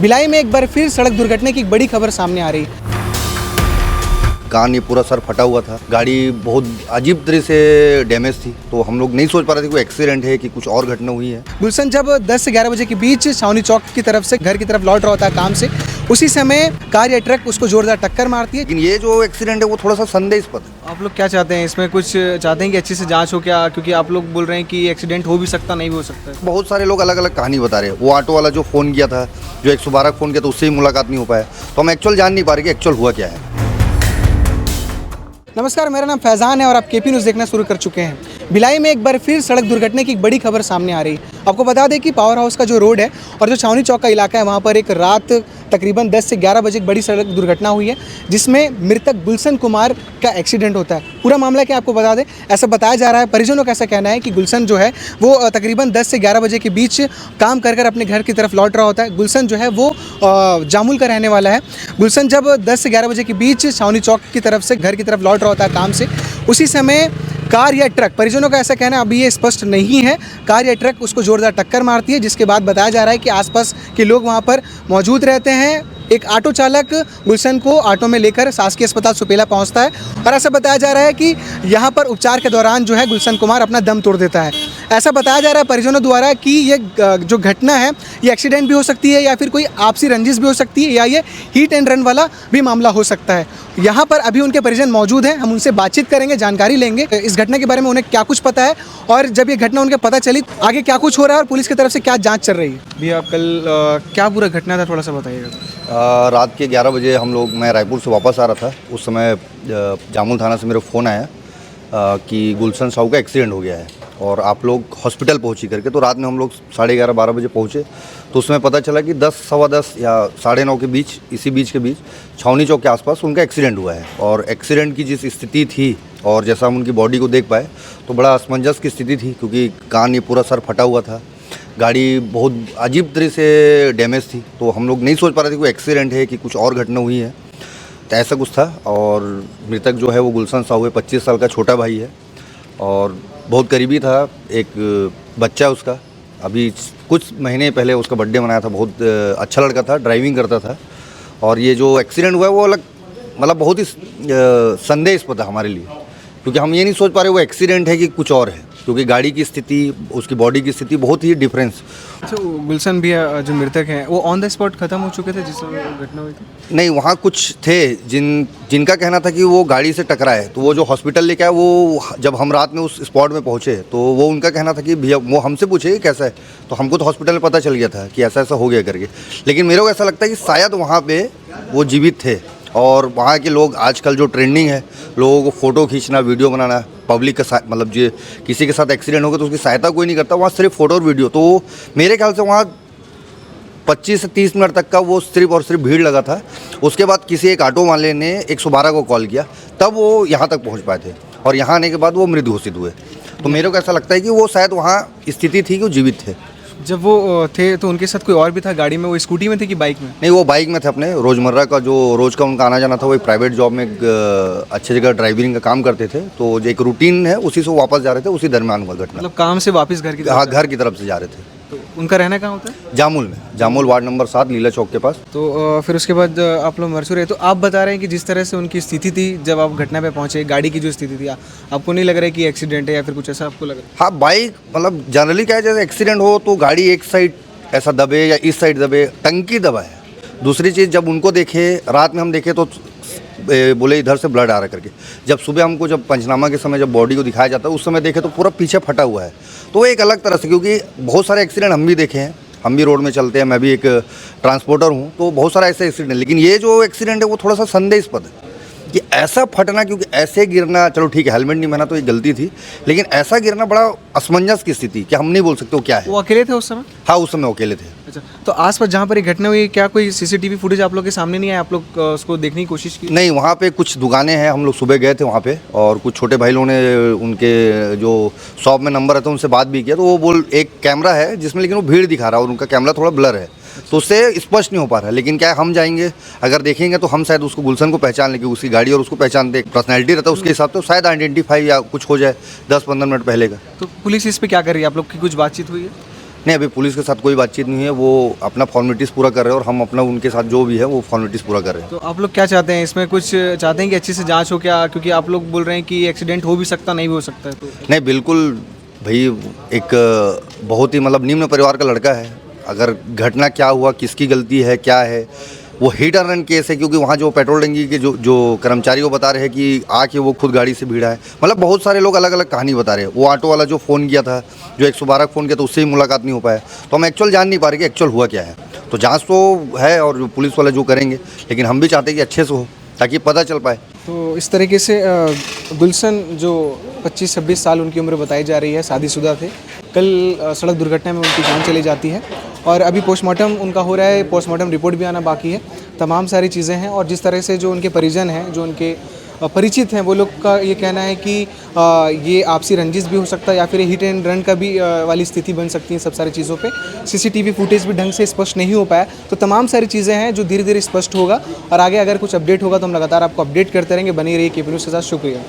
भिलाई में एक बार फिर सड़क दुर्घटना की एक बड़ी खबर सामने आ रही है। कान ये पूरा सर फटा हुआ था। गाड़ी बहुत अजीब तरह से डैमेज थी, तो हम लोग नहीं सोच पा रहे थे कोई एक्सीडेंट है कि कुछ और घटना हुई है। गुलशन जब 10 से 11 बजे के बीच छावनी चौक की तरफ से घर की तरफ लौट रहा होता है काम से, उसी समय कार या ट्रक उसको जोरदार टक्कर मारती है। लेकिन ये जो एक्सीडेंट है वो थोड़ा सा संदेहास्पद है। आप लोग क्या चाहते हैं इसमें, कुछ चाहते हैं कि अच्छे से जांच हो क्या? क्योंकि आप लोग बोल रहे हैं कि एक्सीडेंट हो भी सकता, नहीं भी हो सकता है। बहुत सारे लोग अलग अलग कहानी बता रहे हैं। वो ऑटो वाला जो फ़ोन किया था, जो 112 फ़ोन किया था, उससे ही मुलाकात नहीं हो पाया, तो हम एक्चुअल जान नहीं पा रहे कि एक्चुअल हुआ क्या है। नमस्कार, मेरा नाम फैज़ान है और आप केपी न्यूज़ देखना शुरू कर चुके हैं। भिलाई में एक बार फिर सड़क दुर्घटना की एक बड़ी खबर सामने आ रही है। आपको बता दें कि पावर हाउस का जो रोड है और जो छावनी चौक का इलाका है, वहाँ पर एक रात तकरीबन 10 से 11 बजे एक बड़ी सड़क दुर्घटना हुई है, जिसमें मृतक गुलशन कुमार का एक्सीडेंट होता है। पूरा मामला क्या आपको बता दें, ऐसा बताया जा रहा है, परिजनों का ऐसा कहना है कि गुलशन जो है वो तकरीबन 10 से 11 बजे के बीच काम कर अपने घर की तरफ लौट रहा होता है। गुलशन जो है वो जामुल का रहने वाला है। गुलशन जब 10 से 11 बजे के बीच छावनी चौक की तरफ से घर की तरफ लौट रहा होता है काम से, उसी समय कार या ट्रक, परिजनों का ऐसा कहना है, अभी ये स्पष्ट नहीं है, कार या ट्रक उसको जोरदार टक्कर मारती है, जिसके बाद बताया जा रहा है कि आसपास के लोग वहाँ पर मौजूद रहते हैं। एक ऑटो चालक गुलशन को ऑटो में लेकर शासकीय अस्पताल सुपेला पहुंचता है और ऐसा बताया जा रहा है कि यहाँ पर उपचार के दौरान जो है गुलशन कुमार अपना दम तोड़ देता है। ऐसा बताया जा रहा है परिजनों द्वारा कि ये जो घटना है ये एक्सीडेंट भी हो सकती है या फिर कोई आपसी रंजिश भी हो सकती है या ये हिट एंड रन वाला भी मामला हो सकता है। यहाँ पर अभी उनके परिजन मौजूद हैं, हम उनसे बातचीत करेंगे, जानकारी लेंगे इस घटना के बारे में, उन्हें क्या कुछ पता है और जब ये घटना उनके पता चली आगे क्या कुछ हो रहा है और पुलिस की तरफ से क्या जाँच चल रही है। भैया कल क्या पूरा घटना था, थोड़ा सा बताइएगा। रात के 11 बजे मैं रायपुर से वापस आ रहा था। उस समय जामुल थाना से मेरे फ़ोन आया कि गुलशन साहू का एक्सीडेंट हो गया है और आप लोग हॉस्पिटल पहुंची करके। तो रात में हम लोग 11:30-12 बजे पहुंचे, तो उसमें पता चला कि 10, सवा 10 या 9:30 के बीच, इसी बीच के बीच छावनी चौक के आसपास उनका एक्सीडेंट हुआ है। और एक्सीडेंट की जिस स्थिति थी और जैसा हम उनकी बॉडी को देख पाए तो बड़ा असमंजस की स्थिति थी, क्योंकि कान ये पूरा सर फटा हुआ था। गाड़ी बहुत अजीब तरह से डैमेज थी, तो हम लोग नहीं सोच पा रहे थे कोई एक्सीडेंट है कि कुछ और घटना हुई है, तो ऐसा कुछ था। और मृतक जो है वो गुलशन साहू है, 25 साल का छोटा भाई है और बहुत करीबी था। एक बच्चा है उसका, अभी कुछ महीने पहले उसका बर्थडे मनाया था। बहुत अच्छा लड़का था, ड्राइविंग करता था। और ये जो एक्सीडेंट हुआ है वो अलग, मतलब बहुत ही संदेहास्पद है हमारे लिए, क्योंकि हम ये नहीं सोच पा रहे वो एक्सीडेंट है कि कुछ और है, क्योंकि गाड़ी की स्थिति, उसकी बॉडी की स्थिति बहुत ही डिफरेंस। अच्छा, गुलशन भी जो मृतक हैं वो ऑन द स्पॉट खत्म हो चुके थे जिस घटना हुई थी? नहीं, वहाँ कुछ थे जिनका कहना था कि वो गाड़ी से टकराए, तो वो जो हॉस्पिटल लेके आए, वो जब हम रात में उस स्पॉट में पहुँचे तो वो उनका कहना था कि भैया, वो हमसे पूछे कि कैसा है, तो हमको तो हॉस्पिटल में पता चल गया था कि ऐसा ऐसा हो गया करके। लेकिन मेरे को ऐसा लगता है कि शायद वहाँ पर वो जीवित थे। और वहाँ के लोग आजकल जो ट्रेंडिंग है, लोगों को फ़ोटो खींचना, वीडियो बनाना, पब्लिक का मतलब जो किसी के साथ एक्सीडेंट हो गया तो उसकी सहायता कोई नहीं करता, वहाँ सिर्फ फ़ोटो और वीडियो। तो मेरे ख्याल से वहाँ 25 से 30 मिनट तक का वो सिर्फ और सिर्फ भीड़ लगा था। उसके बाद किसी एक ऑटो वाले ने 112 को कॉल किया, तब वो यहाँ तक पहुँच पाए थे और यहाँ आने के बाद वो मृत घोषित हुए। तो मेरे को ऐसा लगता है कि वो शायद वहाँ स्थिति थी कि वो जीवित थे। जब वो थे तो उनके साथ कोई और भी था गाड़ी में? वो स्कूटी में थे कि बाइक में? नहीं, वो बाइक में थे। अपने रोज़मर्रा का जो रोज़ का उनका आना जाना था, वो एक प्राइवेट जॉब में अच्छी जगह ड्राइविंग का काम करते थे, तो जो एक रूटीन है उसी से वो वापस जा रहे थे। उसी दरमियान हुआ घटना। मतलब काम से वापस घर की तरफ? हाँ, घर की तरफ से जा रहे थे। तो उनका रहना कहाँ होता है? जामुल में, जामुल वार्ड नंबर 7 लीला चौक के पास। तो फिर उसके बाद आप लोग मरसू रहे, तो आप बता रहे हैं कि जिस तरह से उनकी स्थिति थी जब आप घटना पे पहुंचे, गाड़ी की जो स्थिति थी, आपको नहीं लग रहा है कि एक्सीडेंट है या फिर कुछ ऐसा आपको लग रहा है? हाँ, बाइक मतलब जनरली क्या है, जैसे एक्सीडेंट हो तो गाड़ी एक साइड ऐसा दबे या इस साइड दबे, टंकी दबा है। दूसरी चीज़, जब उनको देखे, रात में हम देखे तो बोले इधर से ब्लड आ रहा करके। जब सुबह हमको, जब पंचनामा के समय जब बॉडी को दिखाया जाता है, उस समय देखे तो पूरा पीछे फटा हुआ है। तो एक अलग तरह से, क्योंकि बहुत सारे एक्सीडेंट हम भी देखे हैं, हम भी रोड में चलते हैं, मैं भी एक ट्रांसपोर्टर हूँ, तो बहुत सारा ऐसे एक्सीडेंट। लेकिन ये जो एक्सीडेंट है वो थोड़ा सा संदेहास्पद है कि ऐसा फटना, क्योंकि ऐसे गिरना, चलो ठीक है हेलमेट नहीं पहना तो ये गलती थी, लेकिन ऐसा गिरना बड़ा असमंजस की स्थिति कि हम नहीं बोल सकते वो क्या है। वो अकेले थे उस समय? हाँ, उस समय अकेले थे। अच्छा, तो आसपास जहाँ पर ये घटना हुई, क्या कोई सीसीटीवी फुटेज आप लोग के सामने नहीं आया? आप लोग उसको देखने की कोशिश की? नहीं, वहाँ पे कुछ दुकानें हैं, हम लोग सुबह गए थे वहाँ पे और कुछ छोटे भाई लोगों ने उनके जो शॉप में नंबर है तो उनसे बात भी किया, तो वो एक कैमरा है जिसमें, लेकिन वो भीड़ दिखा रहा है और उनका कैमरा थोड़ा ब्लर है, तो उससे स्पष्ट नहीं हो पा रहा है। लेकिन क्या है, हम जाएंगे, अगर देखेंगे तो हम शायद उसको, गुलशन को पहचान लेंगे, उसकी गाड़ी और उसको पहचानते, पर्सनैलिटी रहता है उसके हिसाब से, शायद आइडेंटिफाई या कुछ हो जाए 10-15 मिनट पहले का। तो पुलिस इस पर क्या कर रही है? आप लोग की कुछ बातचीत हुई है? नहीं, अभी पुलिस के साथ कोई बातचीत नहीं है, वो अपना फॉर्मेलिटीज़ पूरा कर रहे हैं और हम अपना उनके साथ जो भी है वो फॉर्मेलिटीज़ पूरा कर रहे हैं। तो आप लोग क्या चाहते हैं इसमें, कुछ चाहते हैं कि अच्छे से जांच हो क्या, क्योंकि आप लोग बोल रहे हैं कि एक्सीडेंट हो भी सकता नहीं भी हो सकता है, तो नहीं, बिल्कुल भाई, एक बहुत ही मतलब निम्न परिवार का लड़का है। अगर घटना क्या हुआ, किसकी गलती है, क्या है, वो हिट एंड रन केस है, क्योंकि वहाँ जो पेट्रोल टंकी के जो कर्मचारी वो बता रहे हैं कि आके वो खुद गाड़ी से भिड़ा है। मतलब बहुत सारे लोग अलग अलग कहानी बता रहे हैं। वो ऑटो वाला जो फ़ोन किया था, जो 112 फ़ोन किया था, उससे ही मुलाकात नहीं हो पाया। तो हम एक्चुअल जान नहीं पा रहे कि एक्चुअल हुआ क्या है। तो जाँच तो है और जो पुलिस वाला जो करेंगे, लेकिन हम भी चाहते हैं कि अच्छे से हो ताकि पता चल पाए। तो इस तरीके से गुलशन जो 25-26 साल उनकी उम्र बताई जा रही है, शादीशुदा थे, कल सड़क दुर्घटना में उनकी जान चली जाती है और अभी पोस्टमार्टम उनका हो रहा है, पोस्टमार्टम रिपोर्ट भी आना बाकी है। तमाम सारी चीज़ें हैं और जिस तरह से जो उनके परिजन हैं, जो उनके परिचित हैं, वो लोग का ये कहना है कि ये आपसी रंजिश भी हो सकता है या फिर हिट एंड रन का भी वाली स्थिति बन सकती है। सब सारी चीज़ों पे सीसीटीवी फुटेज भी ढंग से स्पष्ट नहीं हो पाया। तो तमाम सारी चीज़ें हैं जो धीरे धीरे स्पष्ट होगा और आगे अगर कुछ अपडेट होगा तो हम लगातार आपको अपडेट करते रहेंगे। बनी रहिए केपी न्यूज़ के साथ। शुक्रिया।